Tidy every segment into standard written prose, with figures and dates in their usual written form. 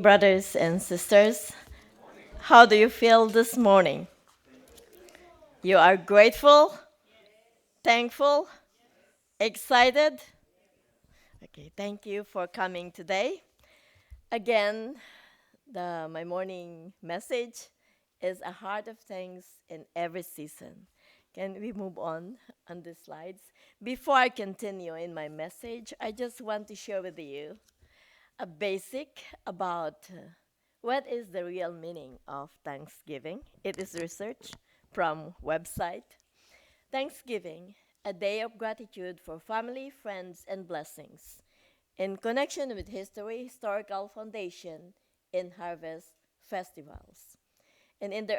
brothers and sisters. How do you feel this morning? You are grateful, thankful, excited? Okay, thank you for coming today. Again, my morning message is a heart of thanks in every season. Can we move on the slides? Before I continue in my message, I just want to share with you a basic about what is the real meaning of Thanksgiving. It is research from website. Thanksgiving, a day of gratitude for family, friends, and blessings, in connection with history, historical foundation, in harvest festivals. And in the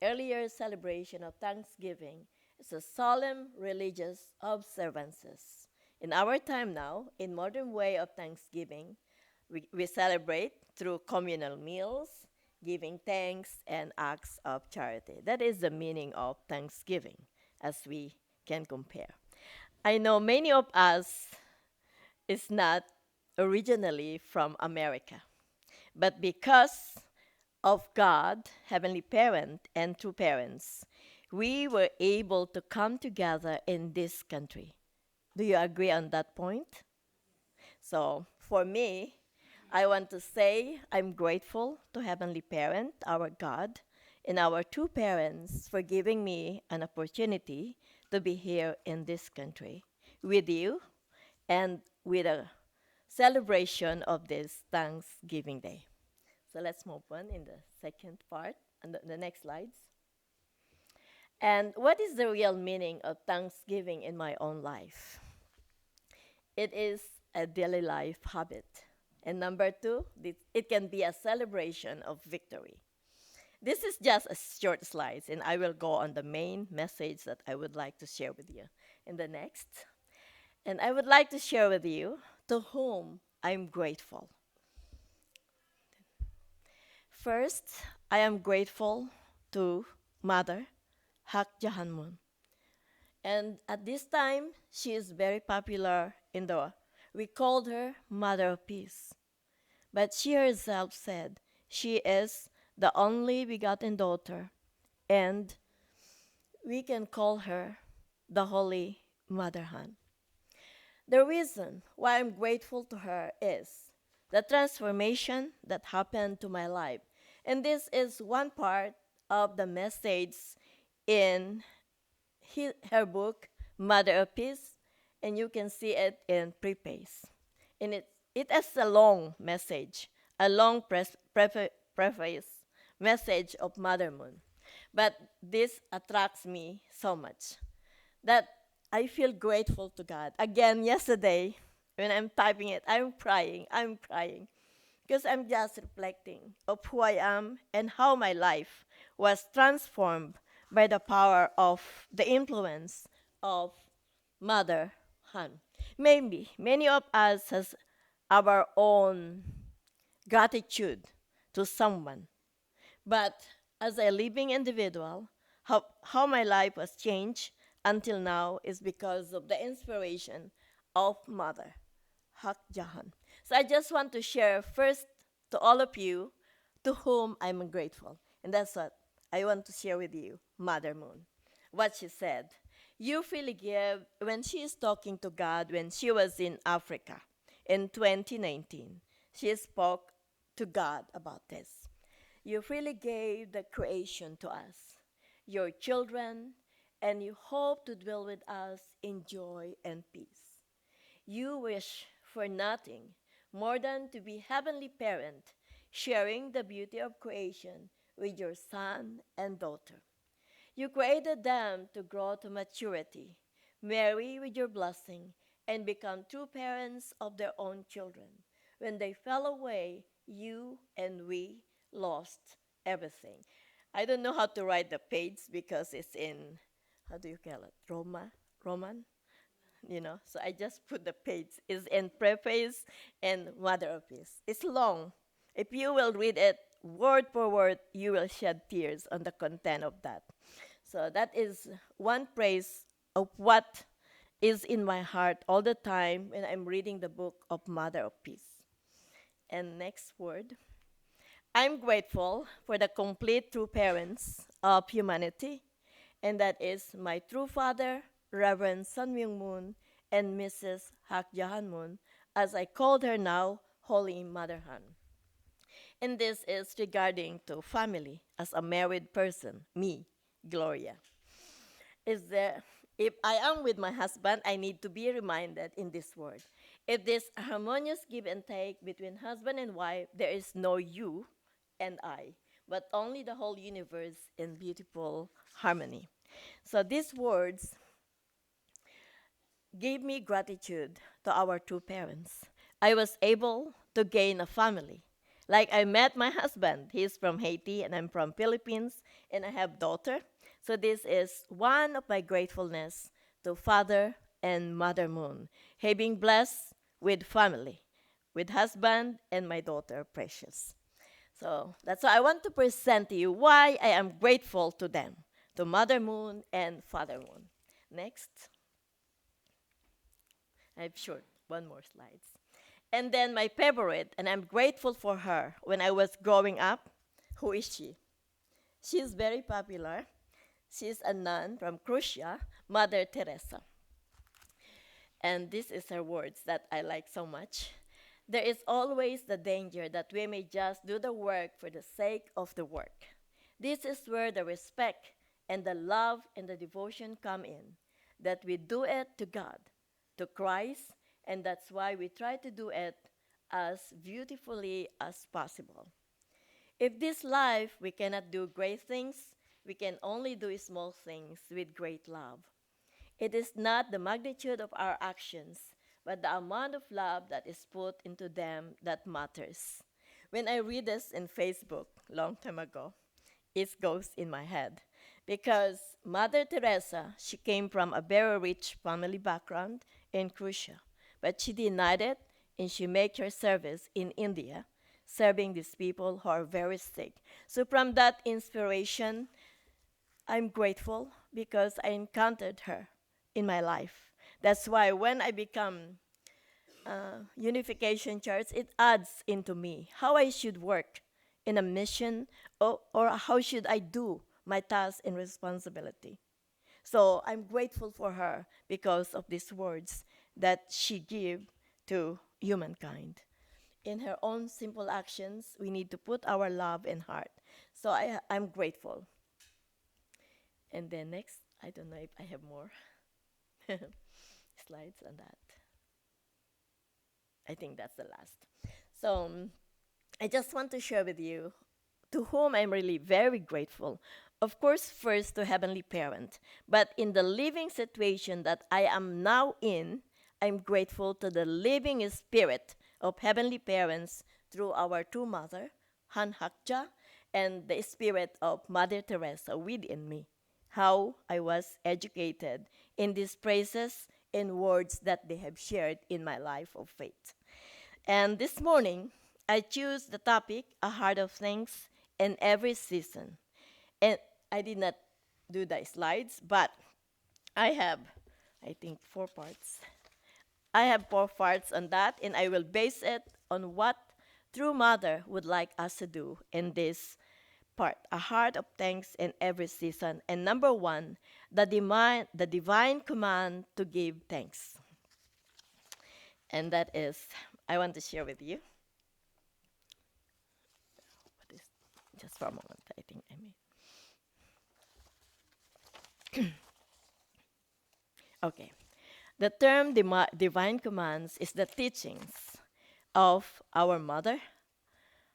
earlier celebration of Thanksgiving, it's a solemn religious observances. In our time now, in modern way of Thanksgiving, we celebrate through communal meals, giving thanks and acts of charity. That is the meaning of Thanksgiving, as we can compare. I know many of us is not originally from America, but because of God, Heavenly Parent, and true parents, we were able to come together in this country. Do you agree on that point? So, for me, I want to say I'm grateful to Heavenly Parent, our God, and our two parents for giving me an opportunity to be here in this country with you and with a celebration of this Thanksgiving Day. So let's move on in the second part and the next slides. And what is the real meaning of Thanksgiving in my own life? It is a daily life habit. And number two, it can be a celebration of victory. This is just a short slides, and I will go on the main message that I would like to share with you in the next. And I would like to share with you to whom I'm grateful. First, I am grateful to Mother Hak Jahanmun. And at this time, she is very popular in the, we called her Mother of Peace. But she herself said she is the only begotten daughter, and we can call her the Holy Mother Han. The reason why I'm grateful to her is the transformation that happened to my life. And this is one part of the message in her book, Mother of Peace, and you can see it in preface. And it has a long message, a long preface message of Mother Moon. But this attracts me so much that I feel grateful to God. Again, yesterday, when I'm typing it, I'm crying, because I'm just reflecting of who I am and how my life was transformed by the power of the influence of Mother Han. Maybe many of us has our own gratitude to someone, but as a living individual, how my life was changed until now is because of the inspiration of Mother Hak Jahan. So I just want to share first to all of you to whom I'm grateful. And that's what I want to share with you, Mother Moon. What she said. You freely give when she is talking to God when she was in Africa in 2019. She spoke to God about this. You freely gave the creation to us, your children, and you hope to dwell with us in joy and peace. You wish for nothing more than to be heavenly parent, sharing the beauty of creation with your son and daughter. You created them to grow to maturity, marry with your blessing, and become true parents of their own children. When they fell away, you and we lost everything. I don't know how to write the page because it's in, how do you call it, Roman? So I just put the page. It's in preface and Mother of Peace. It's long. If you will read it word for word, you will shed tears on the content of that. So that is one praise of what is in my heart all the time when I'm reading the book of Mother of Peace. And next word. I'm grateful for the complete true parents of humanity, and that is my true father, Reverend Sun Myung Moon, and Mrs. Hak Jahan Moon, as I called her now, Holy Mother Han. And this is regarding to family as a married person, me, Gloria. Is there if I am with my husband, I need to be reminded in this word. If this harmonious give and take between husband and wife, there is no you and I, but only the whole universe in beautiful harmony. So these words gave me gratitude to our two parents. I was able to gain a family. Like I met my husband. He's from Haiti and I'm from Philippines and I have daughter. So this is one of my gratefulness to Father and Mother Moon, having blessed with family, with husband and my daughter Precious. So that's why I want to present to you why I am grateful to them, to Mother Moon and Father Moon. Next. I'm sure one more slides. And then my favorite, and I'm grateful for her when I was growing up. Who is she? She's very popular. She's a nun from Croatia, Mother Teresa. And this is her words that I like so much. There is always the danger that we may just do the work for the sake of the work. This is where the respect and the love and the devotion come in, that we do it to God, to Christ, and that's why we try to do it as beautifully as possible. If this life we cannot do great things, we can only do small things with great love. It is not the magnitude of our actions, but the amount of love that is put into them that matters. When I read this in Facebook long time ago, it goes in my head because Mother Teresa, she came from a very rich family background in Croatia, but she denied it and she made her service in India, serving these people who are very sick. So from that inspiration, I'm grateful because I encountered her in my life. That's why when I become Unification Church, it adds into me how I should work in a mission or how should I do my task and responsibility. So I'm grateful for her because of these words that she gave to humankind. In her own simple actions, we need to put our love and heart. So I'm grateful. And then next, I don't know if I have more slides on that. I think that's the last. So I just want to share with you to whom I'm really very grateful. Of course, first to Heavenly Parent, but in the living situation that I am now in, I'm grateful to the living spirit of Heavenly Parents through our true mother, Han Hakja, and the spirit of Mother Teresa within me. How I was educated in these praises and words that they have shared in my life of faith. And this morning, I choose the topic, A Heart of Thanks in Every Season. And I did not do the slides, but I have, I think, 4 parts. I have 4 parts on that, and I will base it on what True Mother would like us to do in this part, A Heart of Thanks in Every Season. And number 1, the divine command to give thanks. And that is, I want to share with you. What is, just for a moment, I think I may. Okay. The term divine commands is the teachings of our mother.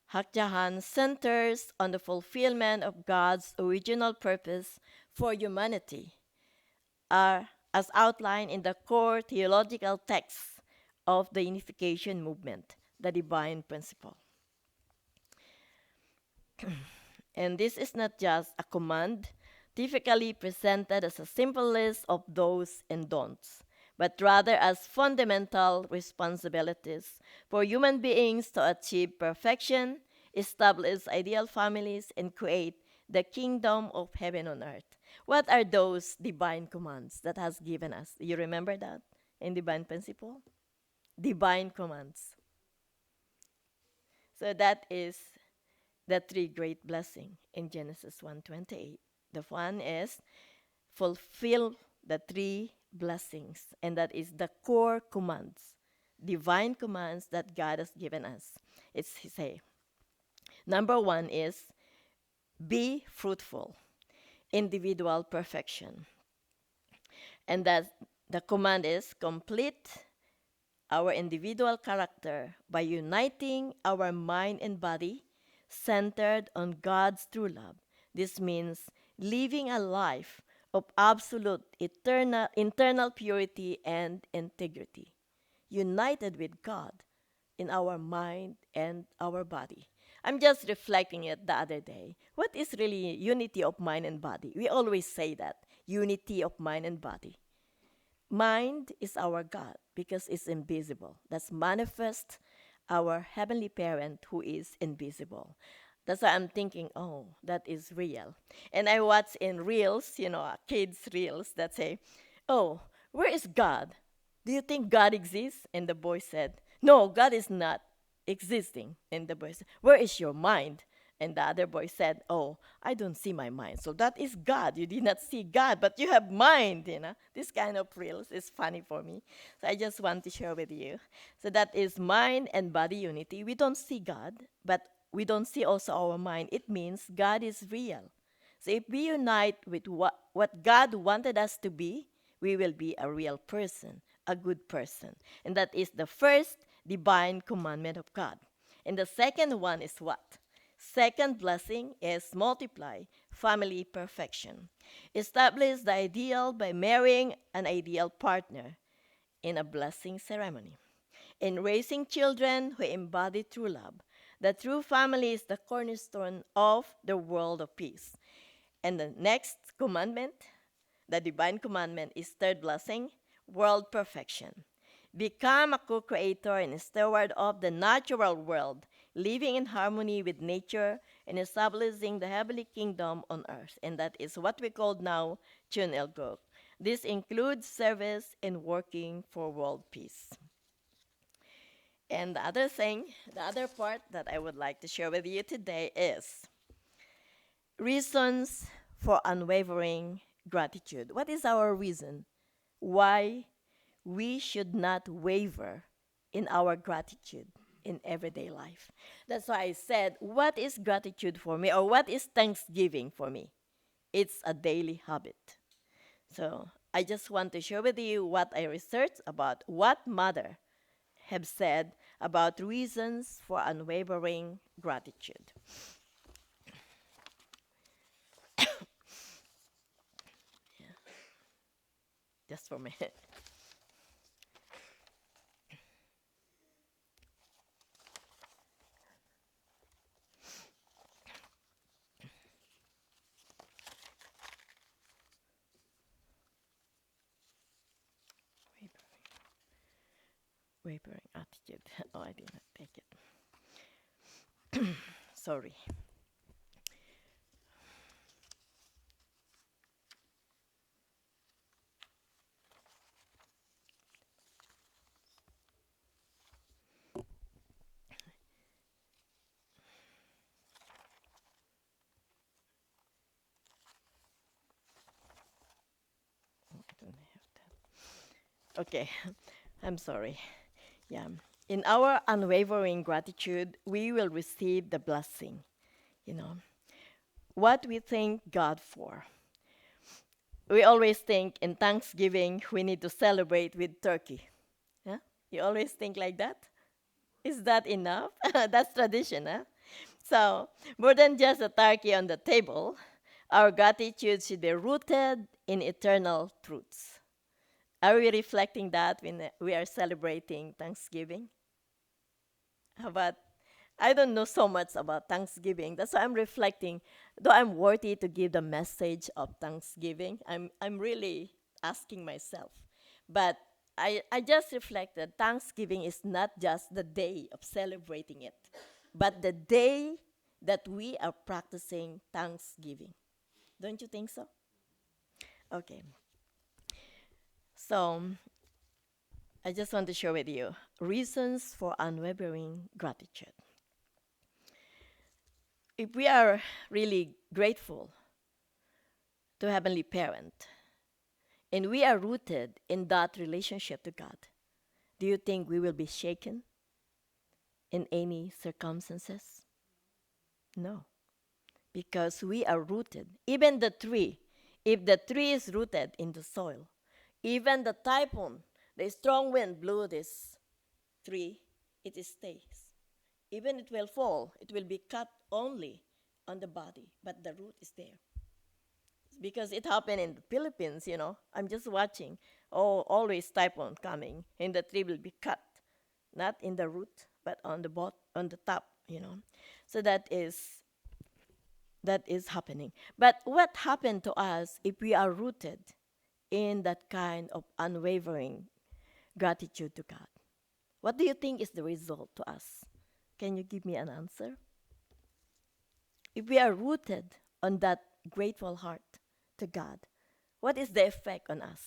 Hak Ja Han centers on the fulfillment of God's original purpose for humanity, as outlined in the core theological text of the unification movement, the divine principle. And this is not just a command, typically presented as a simple list of do's and don'ts, but rather as fundamental responsibilities for human beings to achieve perfection, establish ideal families, and create the kingdom of heaven on earth. What are those divine commands that has given us? You remember that in divine principle? Divine commands. So that is the three great blessing in Genesis 1:28. The one is fulfill the three blessings, and that is the core commands, divine commands that God has given us. It's say, number one is be fruitful, individual perfection. And that the command is complete our individual character by uniting our mind and body centered on God's true love. This means living a life of absolute eternal internal purity and integrity, united with God in our mind and our body. I'm just reflecting it the other day. What is really unity of mind and body? We always say that unity of mind and body. Mind is our God because it's invisible. That's manifest our heavenly parent who is invisible. That's why I'm thinking, oh, that is real. And I watch in reels, kids' reels that say, oh, where is God? Do you think God exists? And the boy said, no, God is not existing. And the boy said, where is your mind? And the other boy said, oh, I don't see my mind. So that is God. You did not see God, but you have mind. This kind of reels is funny for me. So I just want to share with you. So that is mind and body unity. We don't see God, but we don't see also our mind. It means God is real. So if we unite with what God wanted us to be, we will be a real person, a good person. And that is the first divine commandment of God. And the second one is what? Second blessing is multiply family perfection. Establish the ideal by marrying an ideal partner in a blessing ceremony. In raising children who embody true love, the true family is the cornerstone of the world of peace. And the next commandment, the divine commandment, is third blessing, world perfection. Become a co-creator and steward of the natural world, living in harmony with nature and establishing the heavenly kingdom on earth. And that is what we call now Chun El Gok. This includes service and working for world peace. And the other thing, the other part that I would like to share with you today is reasons for unwavering gratitude. What is our reason why we should not waver in our gratitude in everyday life? That's why I said, what is gratitude for me, or what is thanksgiving for me? It's a daily habit. So I just want to share with you what I researched about what mother have said about reasons for unwavering gratitude. Just for a minute. Wavering attitude. Oh, I did not take it. Sorry. I don't have that. Okay, I'm sorry. Yeah. In our unwavering gratitude, we will receive the blessing. You know, what we thank God for. We always think in Thanksgiving we need to celebrate with turkey. Yeah? You always think like that? Is that enough? That's tradition, huh? So, more than just a turkey on the table, our gratitude should be rooted in eternal truths. Are we reflecting that when we are celebrating Thanksgiving? But I don't know so much about Thanksgiving. That's why I'm reflecting. Though I'm worthy to give the message of Thanksgiving, I'm really asking myself. But I just reflect that Thanksgiving is not just the day of celebrating it, but the day that we are practicing Thanksgiving. Don't you think so? Okay. So I just want to share with you reasons for unwavering gratitude. if we are really grateful to Heavenly Parent and we are rooted in that relationship to God, do you think we will be shaken in any circumstances? No, because we are rooted. Even the tree, if the tree is rooted in the soil, even the typhoon, the strong wind blew this tree, it stays. Even it will fall, it will be cut only on the body, but the root is there. Because it happened in the Philippines, I'm just watching. Oh, always typhoon coming, and the tree will be cut, not in the root, but on the top. So that is happening. But what happened to us if we are rooted in that kind of unwavering gratitude to God? What do you think is the result to us? Can you give me an answer? If we are rooted on that grateful heart to God, what is the effect on us?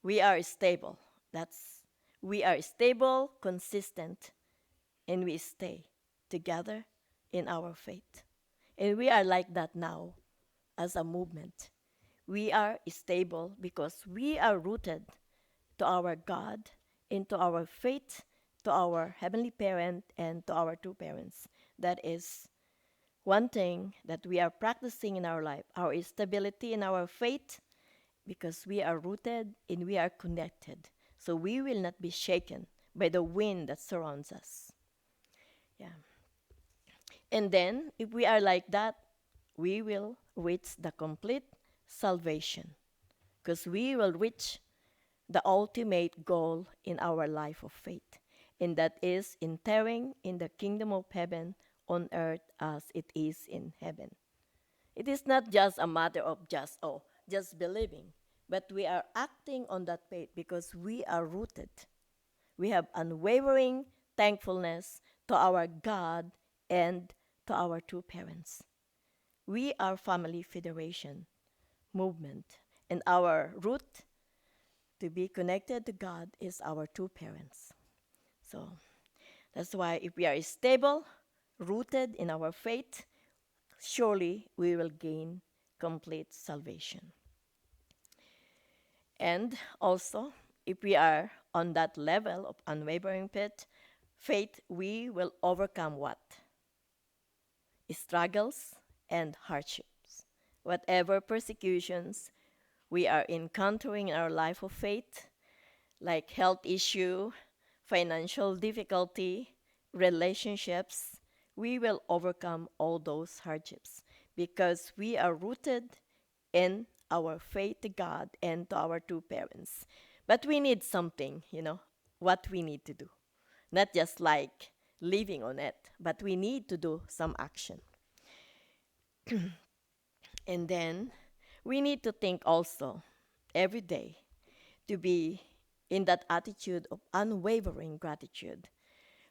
We are stable. That's we are stable, consistent, and we stay together in our faith. And we are like that now as a movement. We are stable because we are rooted to our God, into our faith, to our Heavenly Parent, and to our two parents. That is one thing that we are practicing in our life, our stability in our faith, because we are rooted and we are connected. So we will not be shaken by the wind that surrounds us. Yeah. And then, if we are like that, we will reach the complete salvation because we will reach the ultimate goal in our life of faith, and that is entering in the kingdom of heaven on earth as it is in heaven. It is not just a matter of just believing, but we are acting on that faith because we are rooted. We have unwavering thankfulness to our God and to our two parents. We are Family Federation movement, and our root to be connected to God is our two parents. So that's why if we are stable, rooted in our faith, surely we will gain complete salvation. And also, if we are on that level of unwavering faith, we will overcome what? Struggles and hardships. Whatever persecutions we are encountering in our life of faith, like health issue, financial difficulty, relationships, we will overcome all those hardships because we are rooted in our faith to God and to our two parents. But we need something, what we need to do. Not just like living on it, but we need to do some action. And then we need to think also every day to be in that attitude of unwavering gratitude.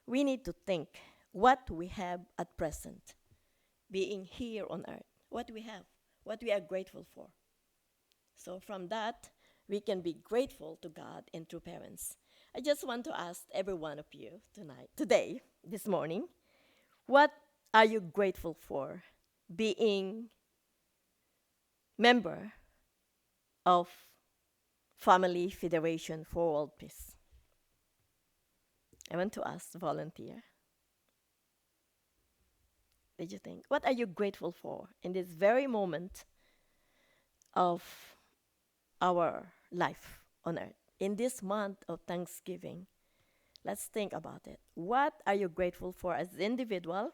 We need to think what we have at present, being here on earth, what we have, what we are grateful for. So from that, we can be grateful to God and to parents. I just want to ask every one of you today, this morning, what are you grateful for being member of Family Federation for World Peace? I want to ask volunteer. Did you think? What are you grateful for in this very moment of our life on earth? In this month of Thanksgiving, let's think about it. What are you grateful for as an individual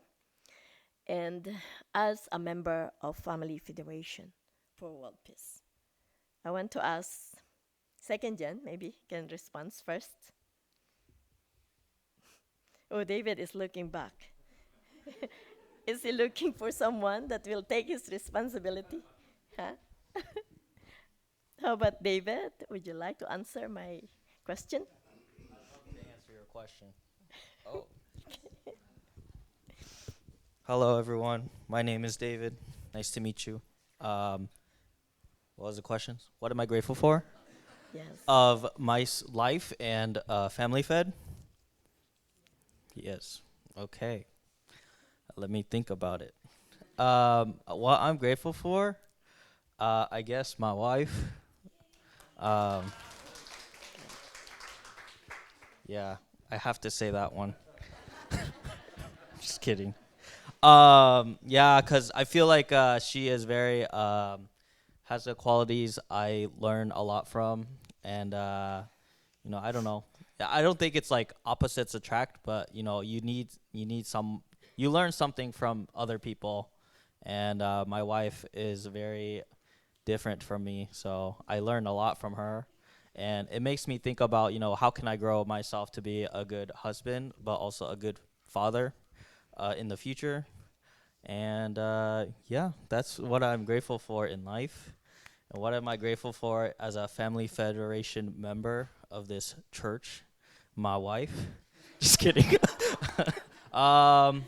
and as a member of Family Federation for World Peace? I want to ask second gen, maybe can respond first. Oh, David is looking back. Is he looking for someone that will take his responsibility? Huh? How about David? Would you like to answer my question? To answer your question. Oh. Hello, everyone. My name is David. Nice to meet you. Um, what was the question? What am I grateful for? Yes. Of my life and family fed? Yes. Okay, let me think about it. What I'm grateful for, I guess my wife. Um, yeah, I have to say that one. Just kidding. Yeah, cause I feel like she is very has the qualities I learn a lot from, and I don't know. Yeah, I don't think it's like opposites attract, but you need some you learn something from other people, and my wife is very different from me, so I learn a lot from her, and it makes me think about how can I grow myself to be a good husband, but also a good father in the future, and yeah, that's what I'm grateful for in life. And what am I grateful for as a Family Federation member of this church? My wife. Just kidding. um,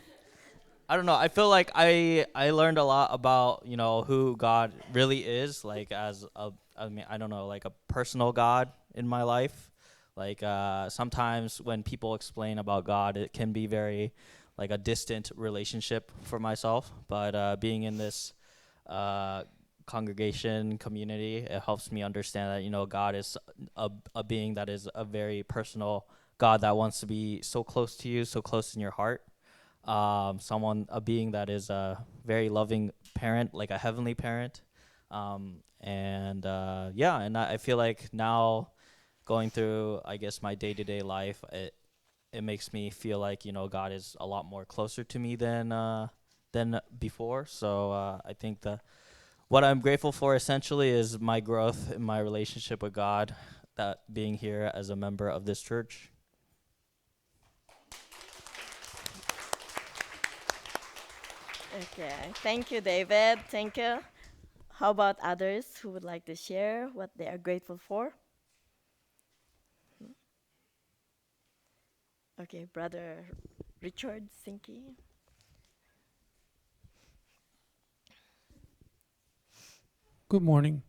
I don't know. I feel like I learned a lot about who God really is, like as a I mean I don't know, like a personal God in my life. Like sometimes when people explain about God, it can be very like a distant relationship for myself. But being in this uh, congregation community, it helps me understand that God is a being that is a very personal God that wants to be so close to you, so close in your heart. A being that is a very loving parent, like a heavenly parent. And yeah, and I feel like now going through, I guess, my day to day life, it makes me feel like God is a lot more closer to me than before. So I think the what I'm grateful for essentially is my growth in my relationship with God, that being here as a member of this church. Okay. Thank you, David. Thank you. How about others who would like to share what they are grateful for? Okay, Brother Richard Sinky. Good morning.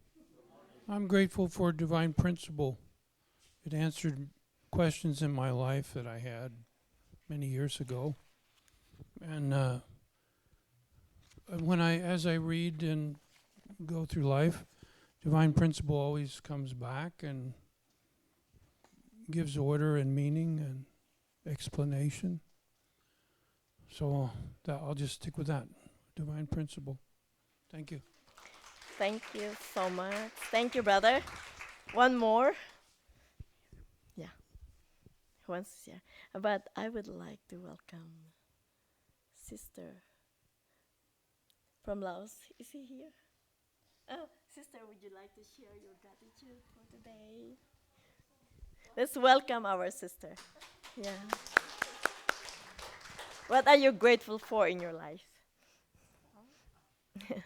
I'm grateful for Divine Principle. It answered questions in my life that I had many years ago. And as I read and go through life, Divine Principle always comes back and gives order and meaning and explanation. So I'll just stick with that. Divine Principle. Thank you. Thank you so much. Thank you, brother. One more. Yeah, who wants to share? But I would like to welcome Sister from Laos. Is he here? Oh, Sister, would you like to share your gratitude for today? Let's welcome our sister. Yeah. What are you grateful for in your life? Well,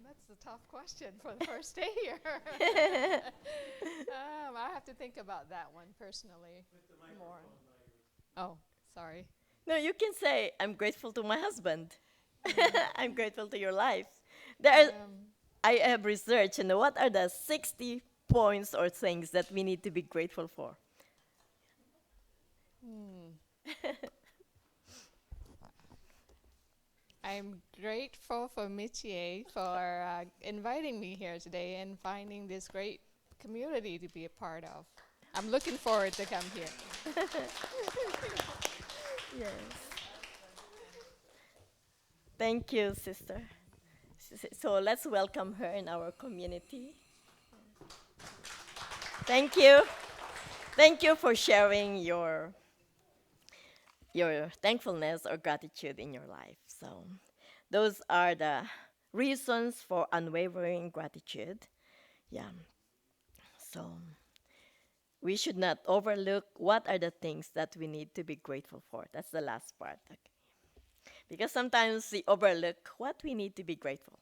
that's a tough question for the first day here. I have to think about that one personally more. Oh, sorry. No, you can say, I'm grateful to my husband. I'm grateful to your life. There are, I have researched, what are the 60 points or things that we need to be grateful for? I'm grateful for Michie for inviting me here today and finding this great community to be a part of. I'm looking forward to come here. Yes. Thank you, sister. So let's welcome her in our community. Thank you. Thank you for sharing your thankfulness or gratitude in your life. So those are the reasons for unwavering gratitude. Yeah. So we should not overlook what are the things that we need to be grateful for. That's the last part. Okay. Because sometimes we overlook what we need to be grateful.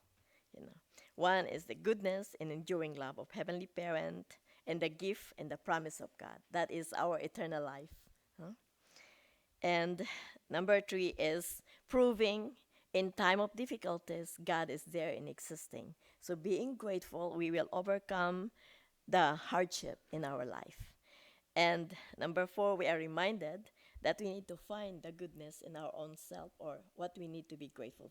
You know, one is the goodness and enduring love of Heavenly Parent and the gift and the promise of God. That is our eternal life. Huh? And number three is proving in time of difficulties, God is there in existing. So being grateful, we will overcome the hardship in our life. And number four, we are reminded that we need to find the goodness in our own self or what we need to be grateful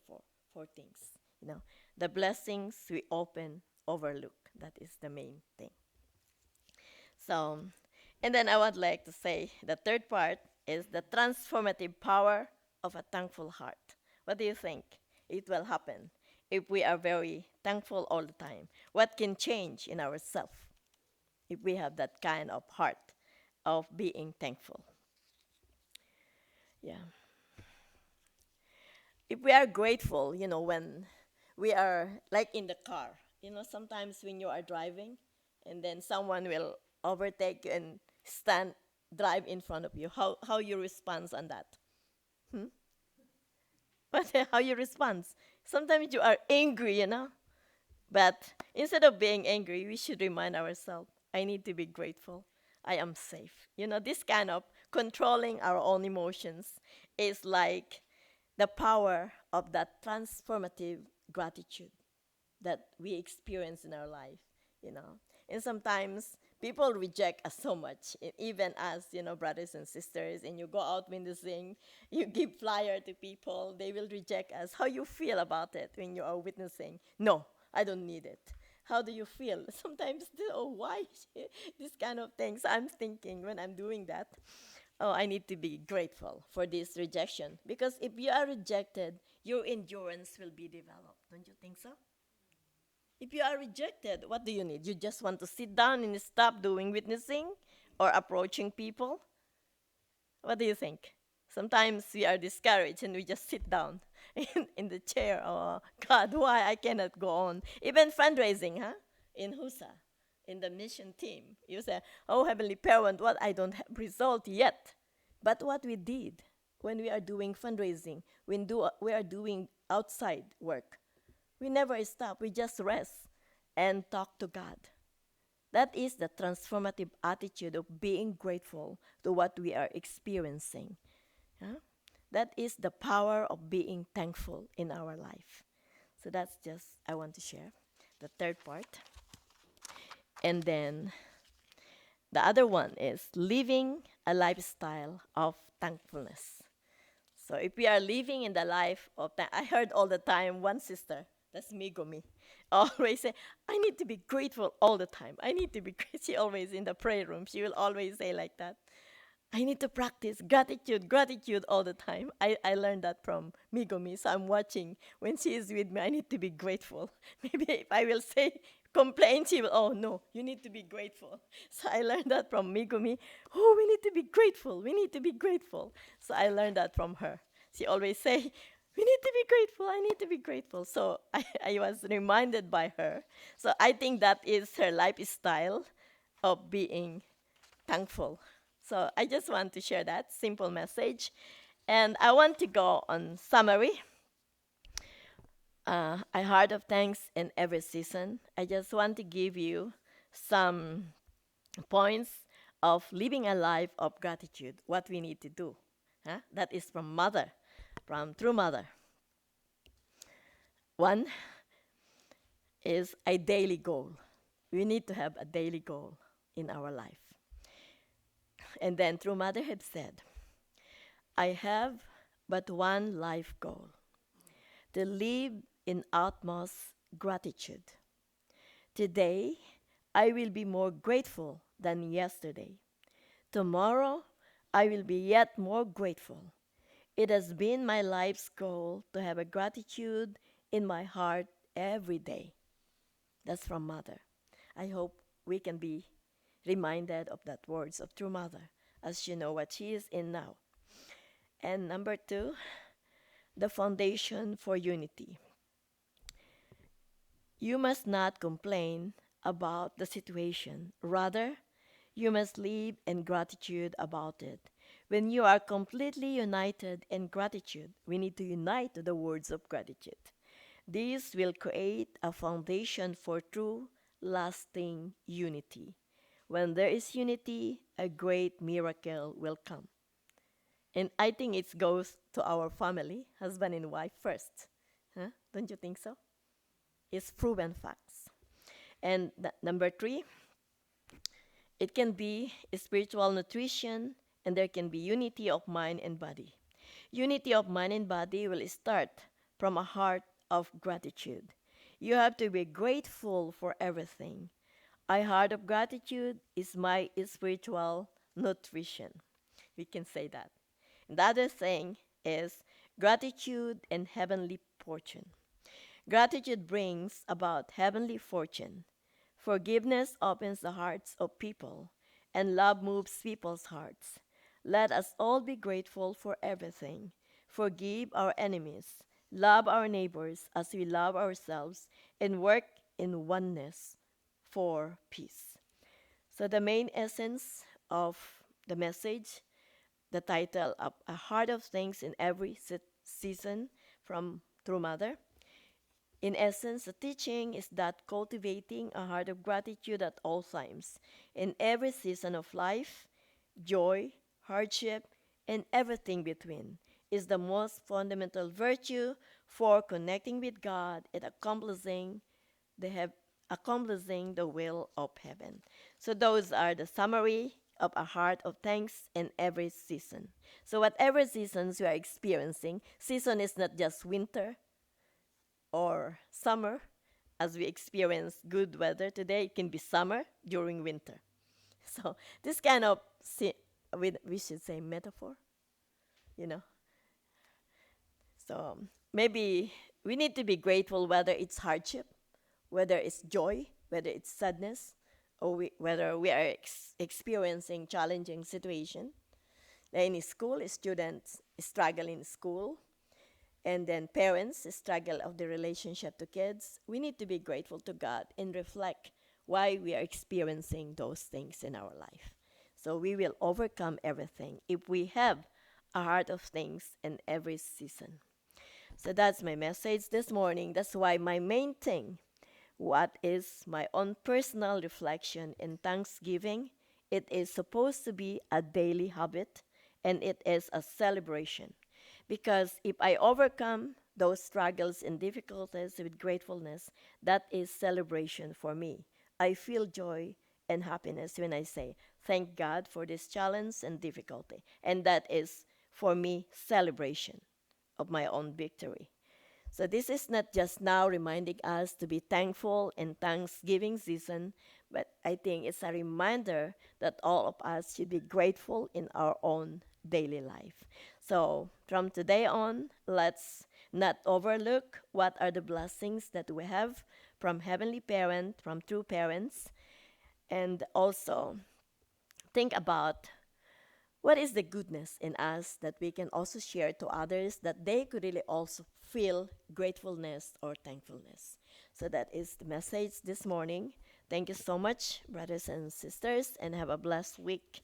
for things. You know, the blessings we often overlook. That is the main thing. So, and then I would like to say the third part is the transformative power of a thankful heart. What do you think it will happen if we are very thankful all the time? What can change in ourselves if we have that kind of heart of being thankful? Yeah. If we are grateful, you know, when we are like in the car, you know, sometimes when you are driving and then someone will overtake you and stand, drive in front of you, how you respond on that? Hmm? But how you respond? Sometimes you are angry, you know, but instead of being angry, we should remind ourselves, I need to be grateful. I am safe. You know, this kind of controlling our own emotions is like the power of that transformative gratitude that we experience in our life, you know. And sometimes people reject us so much, even as, you know, brothers and sisters, and you go out witnessing, you give flyer to people, they will reject us. How you feel about it when you are witnessing? No, I don't need it. How do you feel? Sometimes, oh, why this kind of things I'm thinking when I'm doing that. Oh, I need to be grateful for this rejection. Because if you are rejected, your endurance will be developed. Don't you think so? If you are rejected, what do you need? You just want to sit down and stop doing witnessing or approaching people? What do you think? Sometimes we are discouraged and we just sit down in the chair. Oh, God, why I cannot go on? Even fundraising, huh? In HUSA, in the mission team. You say, oh, Heavenly Parent, what I don't have result yet. But what we did when we are doing fundraising, we are doing outside work, we never stop. We just rest and talk to God. That is the transformative attitude of being grateful to what we are experiencing. Yeah? That is the power of being thankful in our life. So that's just, I want to share the third part. And then the other one is living a lifestyle of thankfulness. So if we are living in the life of, I heard all the time one sister, that's Megumi, always say, I need to be grateful all the time. I need to be grateful. She always in the prayer room, she will always say like that. I need to practice gratitude all the time. I learned that from Megumi, so I'm watching. When she is with me, I need to be grateful. Maybe if I will say complain, she will, oh no, you need to be grateful. So I learned that from Megumi. Oh, we need to be grateful. We need to be grateful. So I learned that from her. She always say, we need to be grateful. I need to be grateful. So I was reminded by her. So I think that is her lifestyle of being thankful. So I just want to share that simple message. And I want to go on summary. A heart of thanks in every season. I just want to give you some points of living a life of gratitude, what we need to do. Huh? That is from Mother, from True Mother. One is a daily goal. We need to have a daily goal in our life. And then True Mother had said, I have but one life goal, to live in utmost gratitude. Today, I will be more grateful than yesterday. Tomorrow, I will be yet more grateful. It has been my life's goal to have a gratitude in my heart every day. That's from Mother. I hope we can be reminded of that words of True Mother as she know what she is in now. And number two, the foundation for unity. You must not complain about the situation. Rather, you must live in gratitude about it. When you are completely united in gratitude, we need to unite to the words of gratitude. This will create a foundation for true, lasting unity. When there is unity, a great miracle will come. And I think it goes to our family, husband and wife first. Huh? Don't you think so? It's proven facts. And number three, it can be spiritual nutrition and there can be unity of mind and body. Unity of mind and body will start from a heart of gratitude. You have to be grateful for everything. A heart of gratitude is my spiritual nutrition. We can say that. The other thing is gratitude and heavenly fortune. Gratitude brings about heavenly fortune. Forgiveness opens the hearts of people, and love moves people's hearts. Let us all be grateful for everything. Forgive our enemies, love our neighbors as we love ourselves, and work in oneness for peace. So, the main essence of the message, the title of A Heart of Thanks in Every Season from True Mother. In essence, the teaching is that cultivating a heart of gratitude at all times, in every season of life, joy, hardship, and everything between, is the most fundamental virtue for connecting with God and accomplishing the will of heaven. So those are the summary of a heart of thanks in every season. So whatever seasons we are experiencing, season is not just winter or summer. As we experience good weather today, it can be summer during winter. So this kind of, we should say metaphor, you know. So maybe we need to be grateful whether it's hardship, whether it's joy, whether it's sadness, or whether we are experiencing challenging situation. In school, students struggle in school, and then parents struggle of the relationship to kids. We need to be grateful to God and reflect why we are experiencing those things in our life. So we will overcome everything if we have a heart of things in every season. So that's my message this morning. That's why my main thing, what is my own personal reflection in Thanksgiving, it is supposed to be a daily habit, and it is a celebration. Because if I overcome those struggles and difficulties with gratefulness, that is celebration for me. I feel joy and happiness when I say, thank God for this challenge and difficulty. And that is, for me, celebration of my own victory. So this is not just now reminding us to be thankful in Thanksgiving season, but I think it's a reminder that all of us should be grateful in our own daily life. So from today on, let's not overlook what are the blessings that we have from Heavenly Parent, from true parents, and also think about what is the goodness in us that we can also share to others that they could really also feel gratefulness or thankfulness. So that is the message this morning. Thank you so much, brothers and sisters, and have a blessed week.